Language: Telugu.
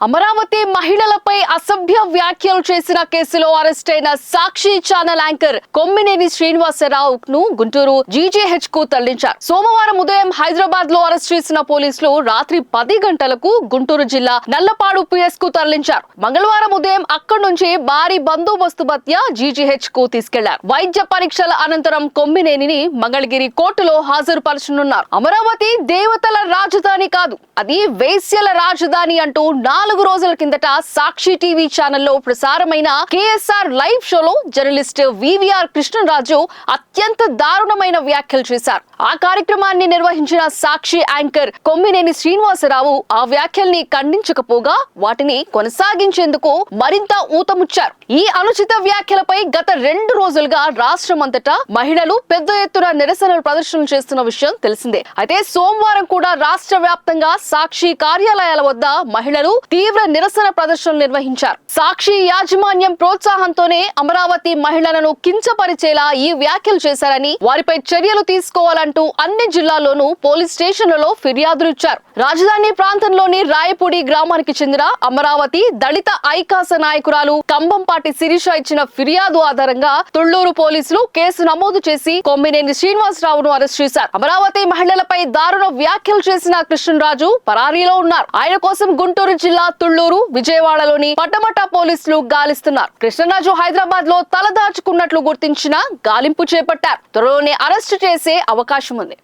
అమరావతి మహిళలపై అసభ్య వ్యాఖ్యలు చేసిన కేసులో అరెస్ట్ అయిన సాక్షి ఛానల్ యాంకర్ కొమ్మినేని శ్రీనివాసరావును గుంటూరు జీజీహెచ్ కు తరలించారు. సోమవారం ఉదయం హైదరాబాద్ లో అరెస్ట్ చేసిన పోలీసులు రాత్రి 10 గంటలకు గుంటూరు జిల్లా నల్లపాడు పిఎస్ కు తరలించారు. మంగళవారం ఉదయం అక్కడి నుంచి భారీ బందోబస్తు మధ్య జీజీహెచ్ కు తీసుకెళ్లారు. వైద్య పరీక్షల అనంతరం కొమ్మినేనిని మంగళగిరి కోర్టులో హాజరుపరచనున్నారు. అమరావతి దేవతల రాజధాని కాదు, అది వేశ్యల రాజధాని అంటూ 4 రోజుల కిందట సాక్షి టీవీ ఛానల్లో ప్రసారమైన కేఎస్ఆర్ లైవ్ షోలో జర్నలిస్ట్ వివిఆర్ కృష్ణరాజు అత్యంత దారుణమైన వ్యాఖ్యలు చేశారు. ఆ కార్యక్రమాన్ని నిర్వహించిన సాక్షి యాంకర్ కొమ్మినేని శ్రీనివాసరావు ఆ వ్యాఖ్యల్ని ఖండించకపోగా వాటిని కొనసాగించేందుకు మరింత ఊతముచ్చారు. ఈ అనుచిత వ్యాఖ్యలపై గత 2 రోజులుగా రాష్ట్రమంతటా మహిళలు పెద్ద ఎత్తున నిరసనలు ప్రదర్శనలు చేస్తున్న విషయం తెలిసిందే. అయితే సోమవారం కూడా రాష్ట్ర వ్యాప్తంగా సాక్షి కార్యాలయాల వద్ద మహిళలు తీవ్ర నిరసన ప్రదర్శనలు నిర్వహించారు. సాక్షి యాజమాన్యం ప్రోత్సాహంతోనే అమరావతి మహిళలను కించపరిచేలా ఈ వ్యాఖ్యలు చేశారని, వారిపై చర్యలు తీసుకోవాలంటూ అన్ని జిల్లాల్లోనూ పోలీస్ స్టేషన్లలో ఫిర్యాదులు ఇచ్చారు. రాజధాని ప్రాంతంలోని రాయపూడి గ్రామానికి చెందిన అమరావతి దళిత ఐకాస నాయకురాలు కంబంపాటి శిరీష ఇచ్చిన ఫిర్యాదు ఆధారంగా తుళ్లూరు పోలీసులు కేసు నమోదు చేసి కొమ్మినేని శ్రీనివాసరావును అరెస్ట్ చేశారు. అమరావతి మహిళలపై దారుణ వ్యాఖ్యలు చేసిన కృష్ణరాజు పరారీలో ఉన్నారు. ఆయన కోసం గుంటూరు జిల్లా తుళ్లూరు, విజయవాడలోని పట్టమట పోలీసులు గాలిస్తున్నారు. కృష్ణరాజు హైదరాబాద్ లో తలదాచుకున్నట్లు గుర్తించిన గాలింపు చేపట్టారు. త్వరలోనే అరెస్టు చేసే అవకాశం ఉంది.